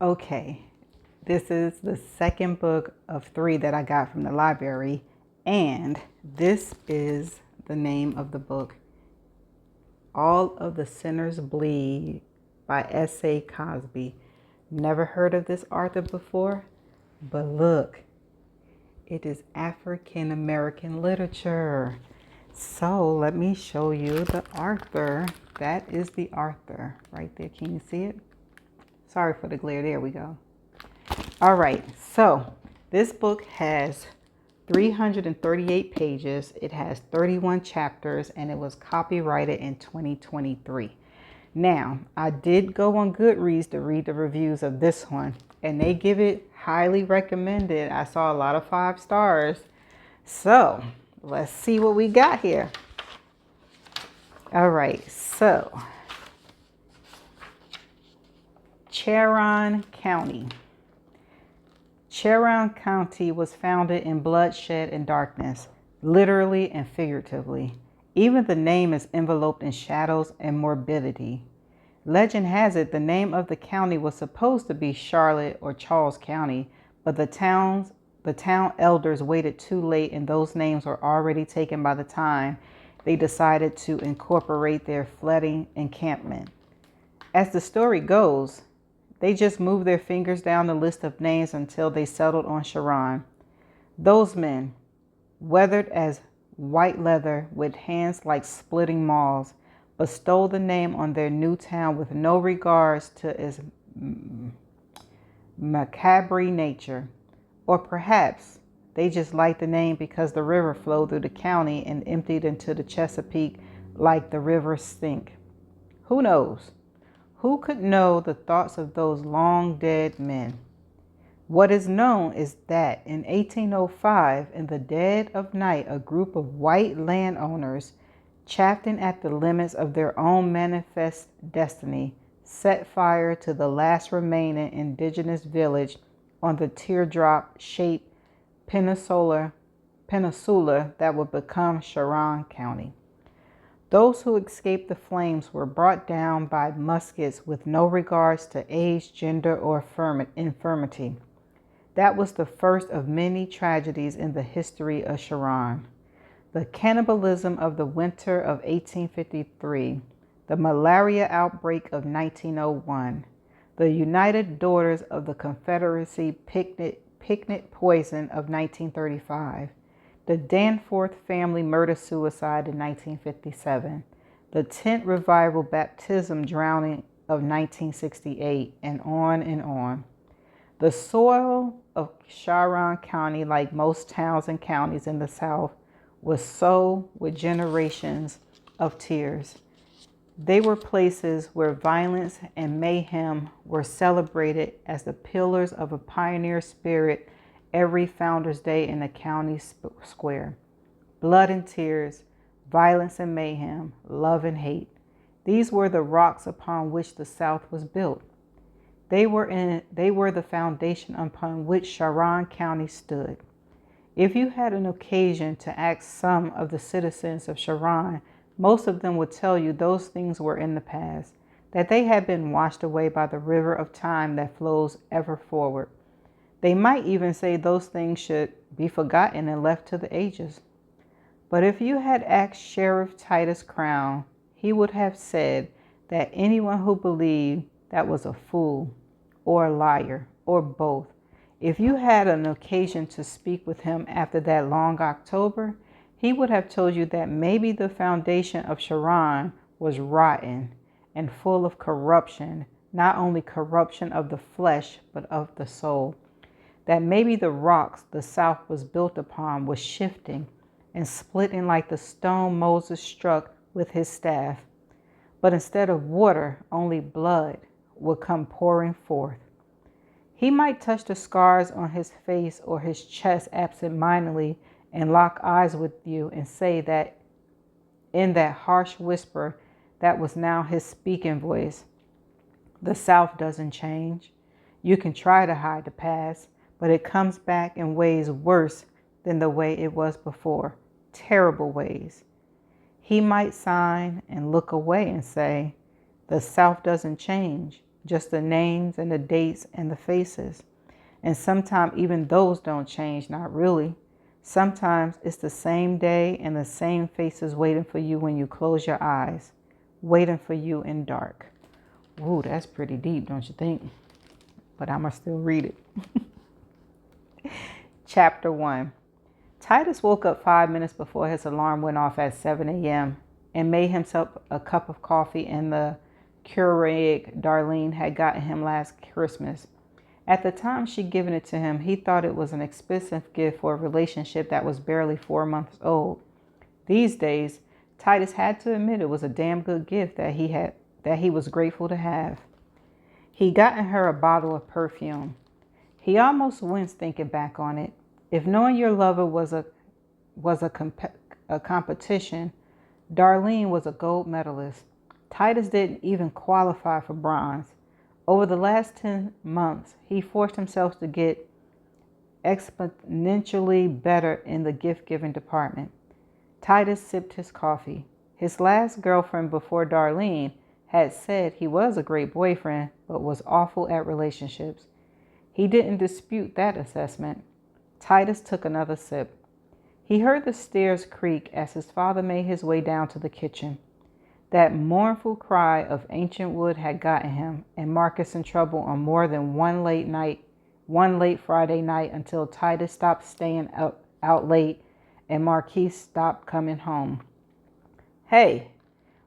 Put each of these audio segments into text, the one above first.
Okay, this is the second book of three that I got from the library, and this is the name of the book, All of the Sinners Bleed by S.A. Cosby. Never heard of this author before, but look, it is African American literature. So let me show you the author. That is the author right there. Can you see it? Sorry for the glare. There we go. All right, so this book has 338 pages. It has 31 chapters, and it was copyrighted in 2023. Now, I did go on Goodreads to read the reviews of this one, and they give it highly recommended. I saw a lot of 5 stars. So let's see what we got here. All right, so Cherokee County. Cherokee County was founded in bloodshed and darkness, literally and figuratively. Even the name is enveloped in shadows and morbidity. Legend has it the name of the county was supposed to be Charlotte or Charles County, but the town elders waited too late, and those names were already taken by the time they decided to incorporate their flooding encampment. As the story goes, they just moved their fingers down the list of names until they settled on Sharon. Those men, weathered as white leather with hands like splitting maws, bestowed the name on their new town with no regards to its macabre nature. Or perhaps they just liked the name because the river flowed through the county and emptied into the Chesapeake like the river Stink. Who knows? Who could know the thoughts of those long dead men? What is known is that in 1805, in the dead of night, a group of white landowners, chafing at the limits of their own manifest destiny, set fire to the last remaining indigenous village on the teardrop-shaped peninsula that would become Sharon County. Those who escaped the flames were brought down by muskets with no regards to age, gender, or infirmity. That was the first of many tragedies in the history of Sharon. The cannibalism of the winter of 1853, the malaria outbreak of 1901, the United Daughters of the Confederacy picnic poison of 1935, the Danforth family murder-suicide in 1957, the tent revival baptism drowning of 1968, and on and on. The soil of Sharon County, like most towns and counties in the South, was sown with generations of tears. They were places where violence and mayhem were celebrated as the pillars of a pioneer spirit every Founders Day in the county square. Blood and tears, violence and mayhem, love and hate. These were the rocks upon which the South was built. They were the foundation upon which Sharon County stood. If you had an occasion to ask some of the citizens of Sharon, most of them would tell you those things were in the past, that they had been washed away by the river of time that flows ever forward. They might even say those things should be forgotten and left to the ages. But if you had asked Sheriff Titus Crown, he would have said that anyone who believed that was a fool or a liar or both. If you had an occasion to speak with him after that long October, he would have told you that maybe the foundation of Sharon was rotten and full of corruption, not only corruption of the flesh, but of the soul. That maybe the rocks the South was built upon was shifting and splitting like the stone Moses struck with his staff. But instead of water, only blood would come pouring forth. He might touch the scars on his face or his chest absent-mindedly and lock eyes with you and say that in that harsh whisper that was now his speaking voice, the South doesn't change. You can try to hide the past, but it comes back in ways worse than the way it was before. Terrible ways. He might sign and look away and say, the South doesn't change. just the names and the dates and the faces. And sometimes even those don't change, not really. Sometimes it's the same day and the same faces waiting for you when you close your eyes, waiting for you in dark. Ooh, that's pretty deep, don't you think? But I'm going to still read it. Chapter 1. Titus woke up 5 minutes before his alarm went off at 7 a.m. and made himself a cup of coffee in the Keurig Darlene had gotten him last Christmas. At the time she'd given it to him, he thought it was an expensive gift for a relationship that was barely 4 months old. These days, Titus had to admit it was a damn good gift that he was grateful to have. He'd gotten her a bottle of perfume. He almost winced thinking back on it. If knowing your lover was a competition, Darlene was a gold medalist. Titus didn't even qualify for bronze. Over the last 10 months, he forced himself to get exponentially better in the gift-giving department. Titus sipped his coffee. His last girlfriend before Darlene had said he was a great boyfriend, but was awful at relationships. He didn't dispute that assessment. Titus took another sip. He heard the stairs creak as his father made his way down to the kitchen. That mournful cry of ancient wood had gotten him and Marcus in trouble on more than one late Friday night until Titus stopped staying out late and Marquise stopped coming home. Hey,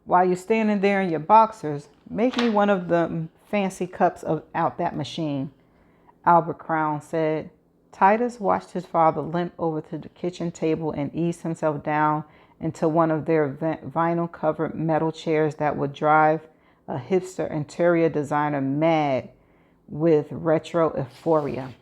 while you're standing there in your boxers, make me one of the fancy cups out that machine, Albert Crown said. Titus watched his father limp over to the kitchen table and ease himself down into one of their vinyl-covered metal chairs that would drive a hipster interior designer mad with retro euphoria.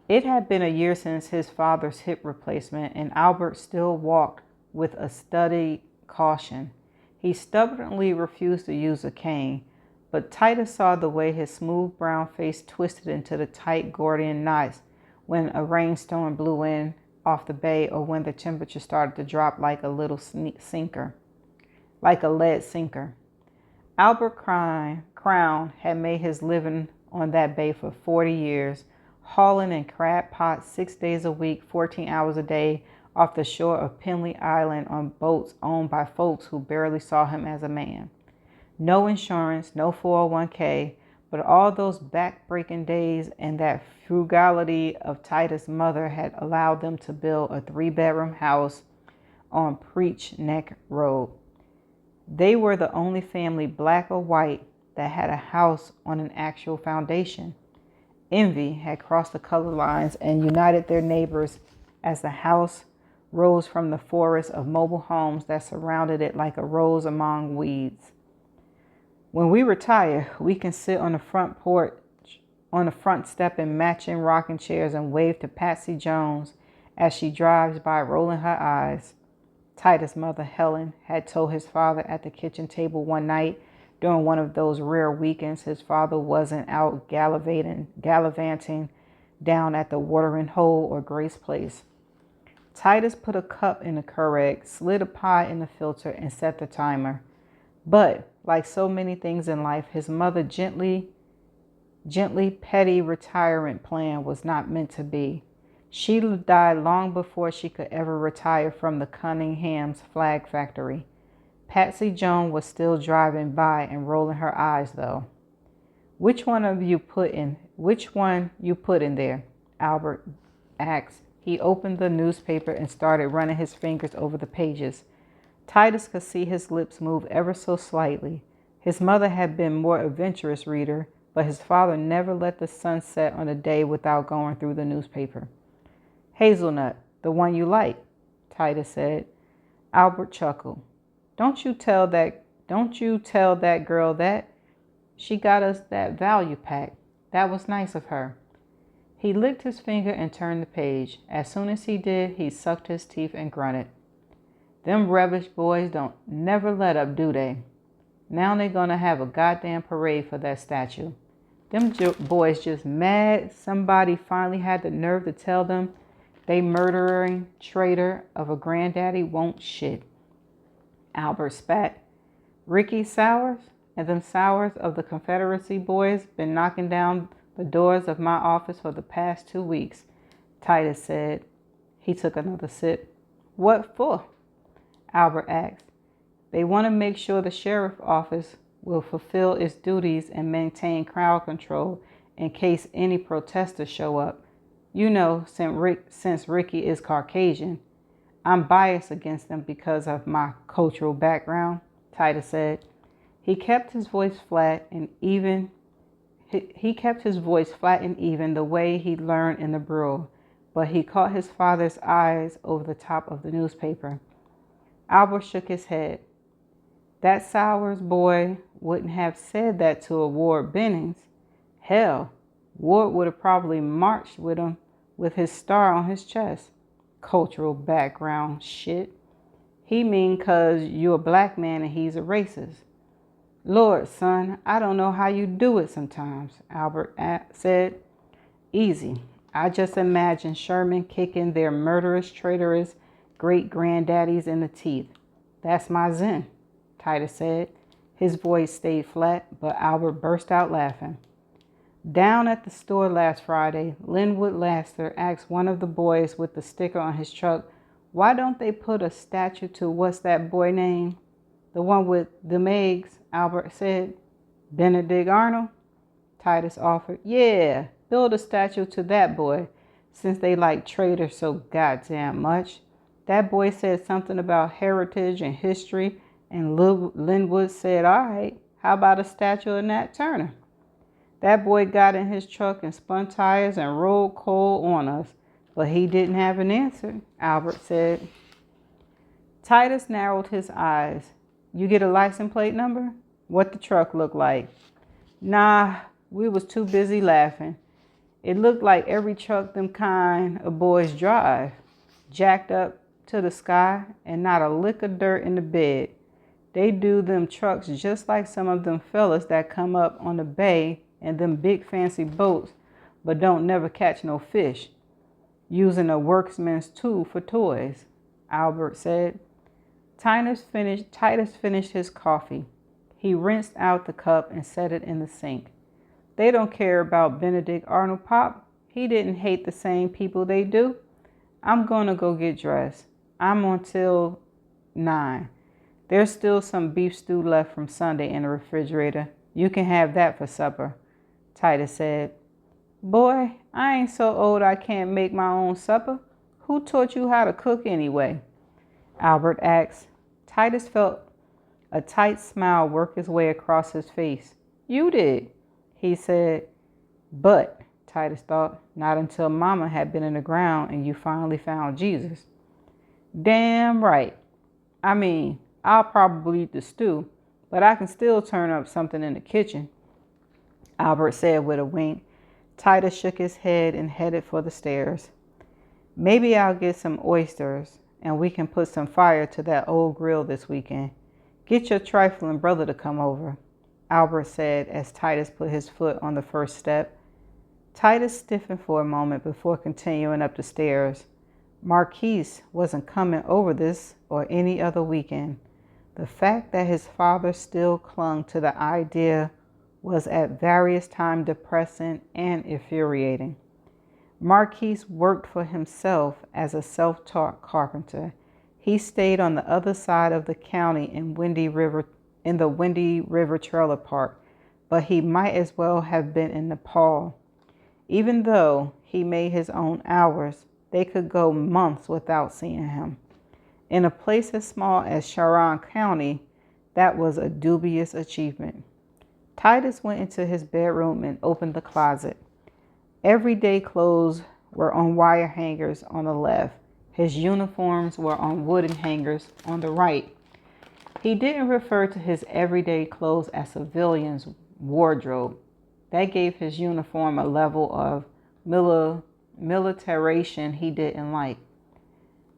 It had been a year since his father's hip replacement, and Albert still walked with a studied caution. He stubbornly refused to use a cane, but Titus saw the way his smooth brown face twisted into the tight Gordian knots when a rainstorm blew in off the bay or when the temperature started to drop like a lead sinker. Albert Crown had made his living on that bay for 40 years, hauling in crab pots 6 days a week, 14 hours a day off the shore of Penley Island on boats owned by folks who barely saw him as a man. No insurance, no 401k, but all those back-breaking days and that frugality of Titus' mother had allowed them to build a 3-bedroom house on Preach Neck Road. They were the only family, black or white, that had a house on an actual foundation. Envy had crossed the color lines and united their neighbors as the house rose from the forest of mobile homes that surrounded it like a rose among weeds. When we retire, we can sit on the front porch, on the front step in matching rocking chairs and wave to Patsy Jones as she drives by rolling her eyes. Titus' mother, Helen, had told his father at the kitchen table one night during one of those rare weekends his father wasn't out gallivanting down at the Watering Hole or Grace Place. Titus put a cup in the Keurig, slid a pie in the filter, and set the timer. But, like so many things in life, his mother's gently petty retirement plan was not meant to be. She died long before she could ever retire from the Cunningham's flag factory. Patsy Jones was still driving by and rolling her eyes, though. Which one you put in there? Albert asked. He opened the newspaper and started running his fingers over the pages. Titus could see his lips move ever so slightly. His mother had been more adventurous reader, but his father never let the sun set on a day without going through the newspaper. Hazelnut, the one you like, Titus said. Albert chuckled. Don't you tell that girl that. She got us that value pack. That was nice of her. He licked his finger and turned the page. As soon as he did, he sucked his teeth and grunted. Them Revish boys don't never let up, do they? Now they're gonna have a goddamn parade for that statue. Them boys just mad somebody finally had the nerve to tell them they murdering traitor of a granddaddy won't shit. Albert spat. Ricky Sowers? and them sours of the Confederacy boys been knocking down the doors of my office for the past 2 weeks, Titus said. He took another sip. What for? Albert asked. They want to make sure the sheriff's office will fulfill its duties and maintain crowd control in case any protesters show up. You know, since Ricky is Caucasian, I'm biased against them because of my cultural background, Titus said. He kept his voice flat and even the way he learned in the Brewer, but he caught his father's eyes over the top of the newspaper. Albert shook his head. That Sowers boy wouldn't have said that to a Ward Bennings. Hell, Ward would have probably marched with him with his star on his chest. Cultural background shit. He mean 'cause you a black man and he's a racist. Lord, son, I don't know how you do it sometimes, Albert said. Easy. I just imagine Sherman kicking their murderous, traitorous great-granddaddies in the teeth. That's my zen, Titus said. His voice stayed flat, but Albert burst out laughing. Down at the store last Friday, Linwood Laster asked one of the boys with the sticker on his truck, why don't they put a statue to what's that boy name? The one with them eggs, Albert said. Benedict Arnold? Titus offered. Yeah, build a statue to that boy, since they like traitors so goddamn much. That boy said something about heritage and history, and Linwood said, all right, how about a statue of Nat Turner? That boy got in his truck and spun tires and rolled coal on us, but he didn't have an answer, Albert said. Titus narrowed his eyes. You get a license plate number? What the truck look like? Nah, we was too busy laughing. It looked like every truck them kind of boys drive, jacked up to the sky and not a lick of dirt in the bed. They do them trucks just like some of them fellas that come up on the bay and them big fancy boats, but don't never catch no fish, using a workman's tool for toys, Albert said. Titus finished his coffee. He rinsed out the cup and set it in the sink. They don't care about Benedict Arnold, Pop. He didn't hate the same people they do. I'm going to go get dressed. I'm on till 9. There's still some beef stew left from Sunday in the refrigerator. You can have that for supper, Titus said. Boy, I ain't so old I can't make my own supper. Who taught you how to cook anyway? Albert asked. Titus felt a tight smile work his way across his face. You did, he said. But, Titus thought, not until Mama had been in the ground and you finally found Jesus. Damn right. I mean, I'll probably eat the stew, but I can still turn up something in the kitchen, Albert said with a wink. Titus shook his head and headed for the stairs. Maybe I'll get some oysters and we can put some fire to that old grill this weekend. Get your trifling brother to come over, Albert said as Titus put his foot on the first step. Titus stiffened for a moment before continuing up the stairs. Marquise wasn't coming over this or any other weekend. The fact that his father still clung to the idea was at various times depressing and infuriating. Marquise worked for himself as a self-taught carpenter. He stayed on the other side of the county in the Windy River Trailer Park, but he might as well have been in Nepal. Even though he made his own hours, they could go months without seeing him. In a place as small as Sharon County, that was a dubious achievement. Titus went into his bedroom and opened the closet. Everyday clothes were on wire hangers on the left. His uniforms were on wooden hangers on the right. He didn't refer to his everyday clothes as civilian's wardrobe. That gave his uniform a level of militarization he didn't like.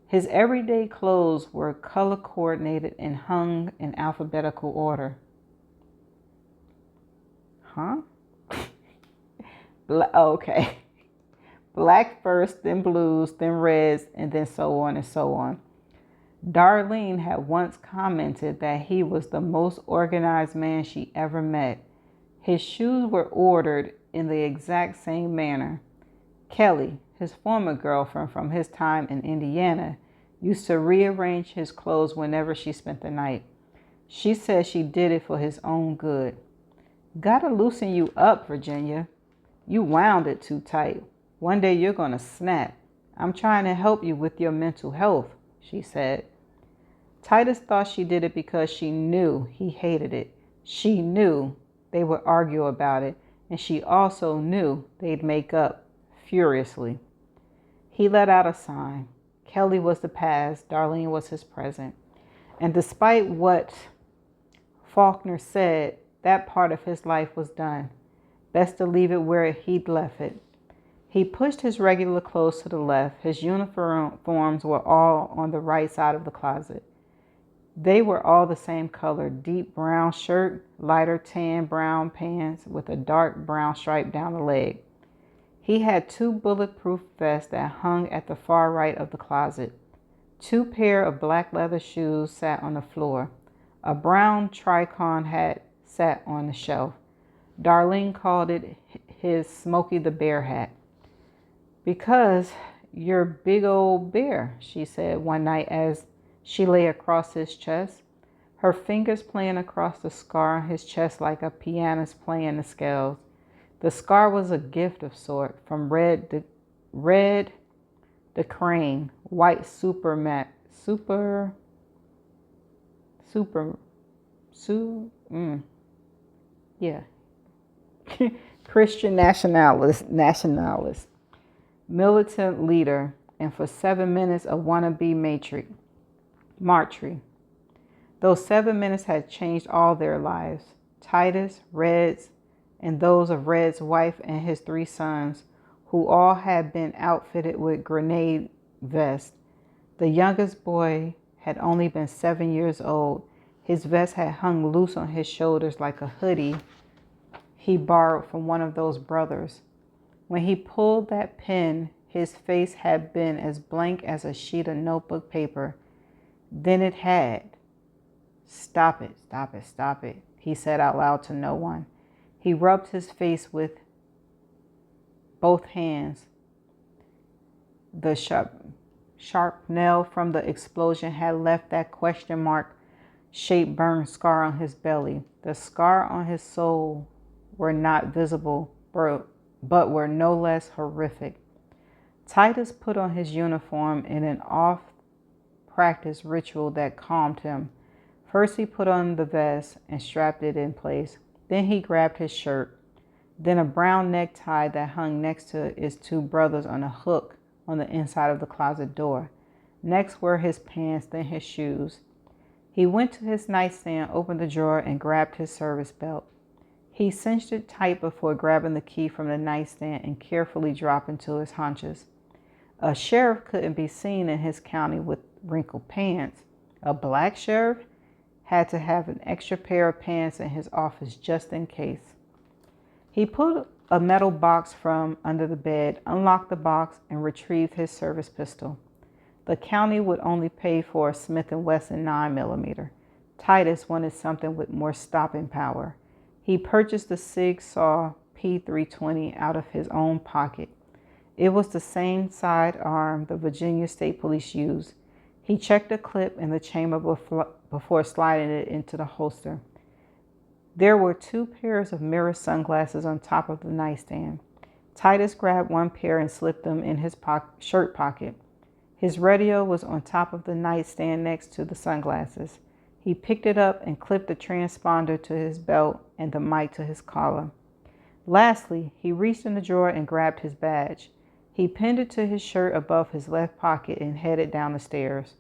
His everyday clothes were color coordinated and hung in alphabetical order. Huh? Okay. Black first, then blues, then reds, and then so on and so on. Darlene had once commented that he was the most organized man she ever met. His shoes were ordered in the exact same manner. Kelly, his former girlfriend from his time in Indiana, used to rearrange his clothes whenever she spent the night. She said she did it for his own good. Gotta loosen you up, Virginia. You wound it too tight. One day you're gonna snap. I'm trying to help you with your mental health, she said. Titus thought she did it because she knew he hated it. She knew they would argue about it, and she also knew they'd make up furiously. He let out a sigh. Kelly was the past, Darlene was his present. And despite what Faulkner said, that part of his life was done. Best to leave it where he'd left it. He pushed his regular clothes to the left. His uniforms were all on the right side of the closet. They were all the same color, deep brown shirt, lighter tan brown pants with a dark brown stripe down the leg. He had 2 bulletproof vests that hung at the far right of the closet. 2 pair of black leather shoes sat on the floor. A brown Tricon hat sat on the shelf. Darlene called it his Smokey the Bear hat. Because you're big old bear, she said one night as she lay across his chest, her fingers playing across the scar on his chest like a pianist playing the scales. The scar was a gift of sort from Red the Crane, white Christian nationalist, militant leader, and for 7 minutes a wannabe martyr. Those 7 minutes had changed all their lives. Titus, Red's, and those of Red's wife and his 3 sons, who all had been outfitted with grenade vests. The youngest boy had only been 7 years old. His vest had hung loose on his shoulders like a hoodie he borrowed from one of those brothers. When he pulled that pin, his face had been as blank as a sheet of notebook paper. Then it had. Stop it, stop it, stop it, he said out loud to no one. He rubbed his face with both hands. The sharp nail from the explosion had left that question mark shaped burn scar on his belly. The scar on his soul were not visible, but were no less horrific. Titus put on his uniform in an off-practice ritual that calmed him. First he put on the vest and strapped it in place. Then he grabbed his shirt. Then a brown necktie that hung next to his 2 brothers on a hook on the inside of the closet door. Next were his pants, then his shoes. He went to his nightstand, opened the drawer, and grabbed his service belt. He cinched it tight before grabbing the key from the nightstand and carefully dropped into his haunches. A sheriff couldn't be seen in his county with wrinkled pants. A black sheriff had to have an extra pair of pants in his office just in case. He pulled a metal box from under the bed, unlocked the box, and retrieved his service pistol. The county would only pay for a Smith & Wesson 9mm. Titus wanted something with more stopping power. He purchased the Sig Sauer P320 out of his own pocket. It was the same sidearm the Virginia State Police used. He checked the clip in the chamber before sliding it into the holster. There were 2 pairs of mirror sunglasses on top of the nightstand. Titus grabbed one pair and slipped them in his shirt pocket. His radio was on top of the nightstand next to the sunglasses. He picked it up and clipped the transponder to his belt and the mic to his collar. Lastly, he reached in the drawer and grabbed his badge. He pinned it to his shirt above his left pocket and headed down the stairs.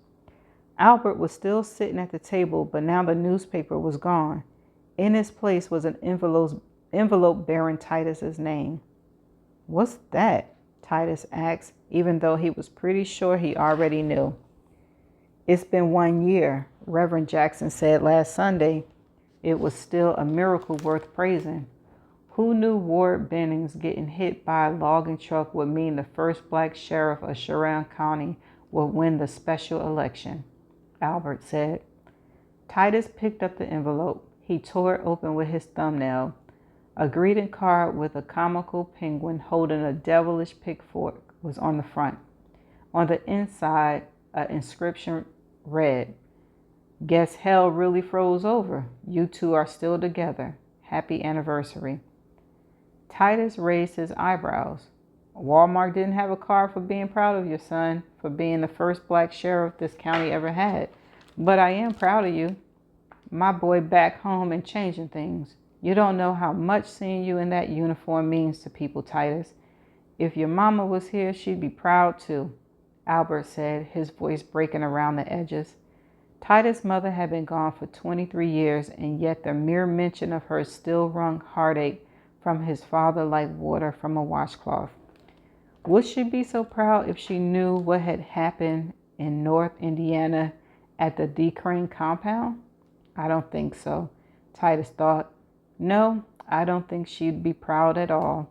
Albert was still sitting at the table, but now the newspaper was gone. In its place was an envelope bearing Titus's name. "What's that?" Titus asked, even though he was pretty sure he already knew. "It's been 1 year," Reverend Jackson said last Sunday. It was still a miracle worth praising. Who knew Ward Bennings getting hit by a logging truck would mean the first black sheriff of Sharon County would win the special election? Albert said. Titus picked up the envelope. He tore it open with his thumbnail. A greeting card with a comical penguin holding a devilish pitchfork was on the front. On the inside, an inscription read, "Guess hell really froze over. You two are still together. Happy anniversary." Titus raised his eyebrows. Walmart didn't have a card for being proud of your son, for being the first black sheriff this county ever had. But I am proud of you. My boy back home and changing things. You don't know how much seeing you in that uniform means to people, Titus. If your mama was here, she'd be proud too, Albert said, his voice breaking around the edges. Titus' mother had been gone for 23 years, and yet the mere mention of her still wrung heartache from his father like water from a washcloth. Would she be so proud if she knew what had happened in North Indiana at the DeCrane compound? I don't think so, Titus thought. No, I don't think she'd be proud at all.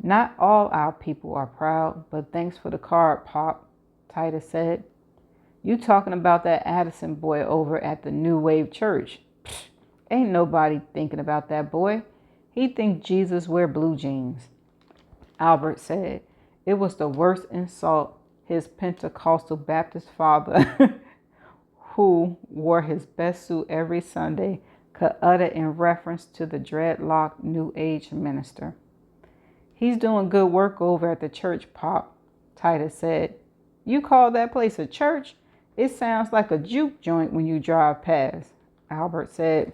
Not all our people are proud, but thanks for the card, Pop, Titus said. You talking about that Addison boy over at the New Wave Church? Pfft, ain't nobody thinking about that boy. He think Jesus wear blue jeans, Albert said. It was the worst insult his Pentecostal Baptist father, who wore his best suit every Sunday, could utter in reference to the dreadlocked New Age minister. He's doing good work over at the church, Pop, Titus said. You call that place a church? It sounds like a juke joint when you drive past, Albert said.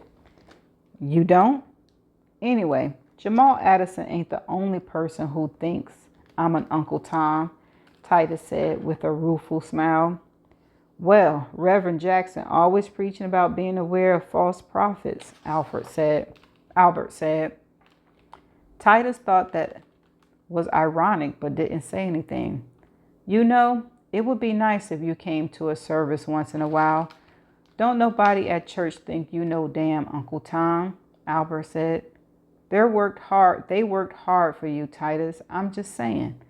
You don't? Anyway, Jamal Addison ain't the only person who thinks I'm an Uncle Tom, Titus said with a rueful smile. Well, Reverend Jackson always preaching about being aware of false prophets, Albert said. Titus thought that was ironic but didn't say anything. You know, it would be nice if you came to a service once in a while. Don't nobody at church think you know damn Uncle Tom, Albert said. They worked hard for you, Titus. I'm just saying.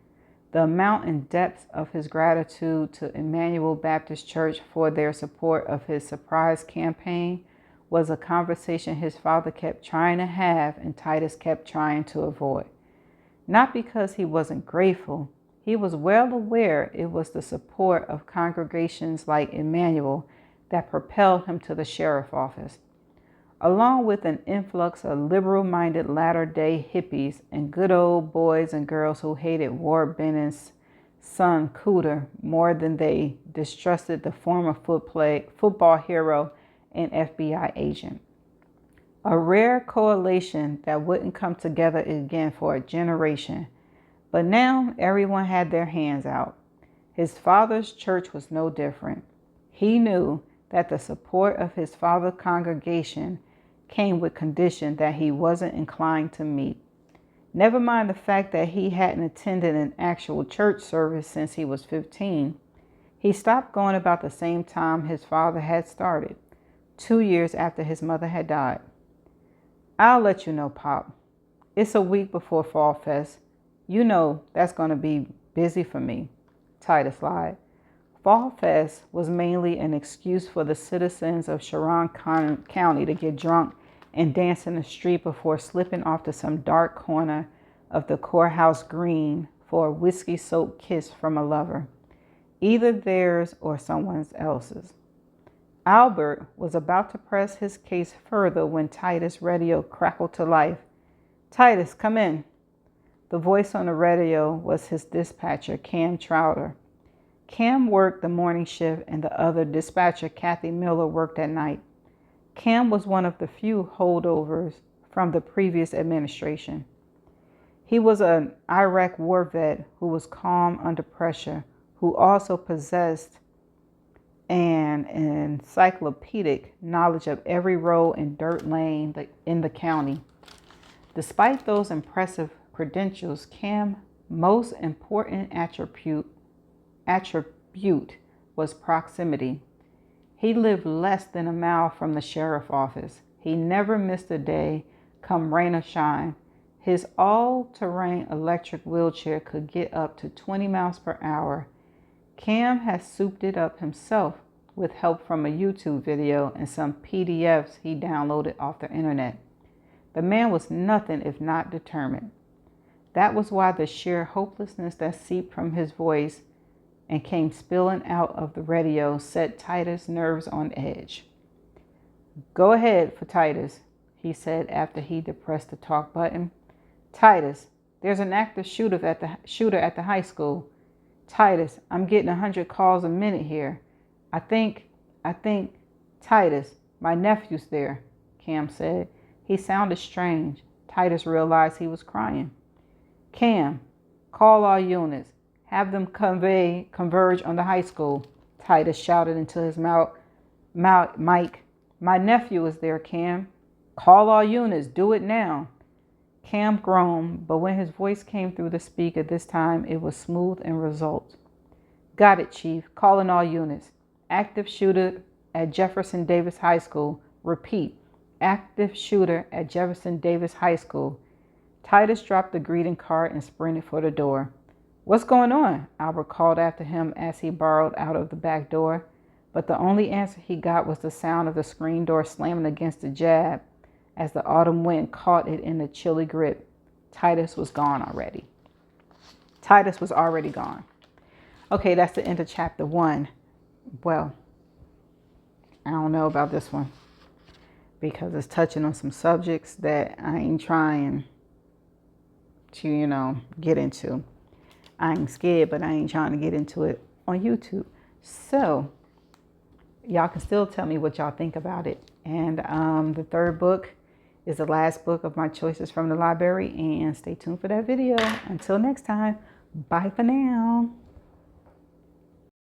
The amount and depth of his gratitude to Emmanuel Baptist Church for their support of his surprise campaign was a conversation his father kept trying to have and Titus kept trying to avoid. Not because he wasn't grateful. He was well aware it was the support of congregations like Emmanuel that propelled him to the sheriff's office. Along with an influx of liberal-minded latter-day hippies and good old boys and girls who hated Ward Benning's son Cooter more than they distrusted the former football hero and FBI agent. A rare coalition that wouldn't come together again for a generation. But now everyone had their hands out. His father's church was no different. He knew that the support of his father's congregation came with condition that he wasn't inclined to meet. Never mind the fact that he hadn't attended an actual church service since he was 15. He stopped going about the same time his father had started, 2 years after his mother had died. I'll let you know, Pop. It's a week before Fall Fest. You know that's going to be busy for me, Titus lied. Fall Fest was mainly an excuse for the citizens of Sharon County to get drunk and dance in the street before slipping off to some dark corner of the courthouse green for a whiskey-soaked kiss from a lover, either theirs or someone else's. Albert was about to press his case further when Titus' radio crackled to life. Titus, come in. The voice on the radio was his dispatcher, Cam Trouter. Cam worked the morning shift and the other dispatcher, Kathy Miller, worked at night. Cam was one of the few holdovers from the previous administration. He was an Iraq war vet who was calm under pressure, who also possessed an encyclopedic knowledge of every road and dirt lane in the county. Despite those impressive credentials, Cam's most important attribute was proximity. He lived less than a mile from the sheriff's office. He never missed a day, come rain or shine. His all-terrain electric wheelchair could get up to 20 miles per hour. Cam had souped it up himself with help from a YouTube video and some PDFs he downloaded off the internet. The man was nothing if not determined. That was why the sheer hopelessness that seeped from his voice and came spilling out of the radio set Titus' nerves on edge. "Go ahead for Titus," he said after he depressed the talk button. "Titus, there's an active shooter at the high school. Titus, I'm getting 100 calls a minute here. I think, Titus, my nephew's there," Cam said. He sounded strange. Titus realized he was crying. "Cam, call all units. Have them converge on the high school," Titus shouted into his mic. "My nephew is there, Cam. Call all units. Do it now." Cam groaned, but when his voice came through the speaker this time, it was smooth and resolute. "Got it, Chief. Calling all units. Active shooter at Jefferson Davis High School. Repeat, active shooter at Jefferson Davis High School." Titus dropped the greeting card and sprinted for the door. "What's going on?" Albert called after him as he burrowed out of the back door. But the only answer he got was the sound of the screen door slamming against the jab as the autumn wind caught it in a chilly grip. Titus was gone already. Titus was already gone. Okay, that's the end of chapter 1. Well, I don't know about this one because it's touching on some subjects that I ain't trying to, get into. I ain't scared, but I ain't trying to get into it on YouTube. So y'all can still tell me what y'all think about it. And the third book is the last book of my choices from the library. And stay tuned for that video. Until next time, bye for now.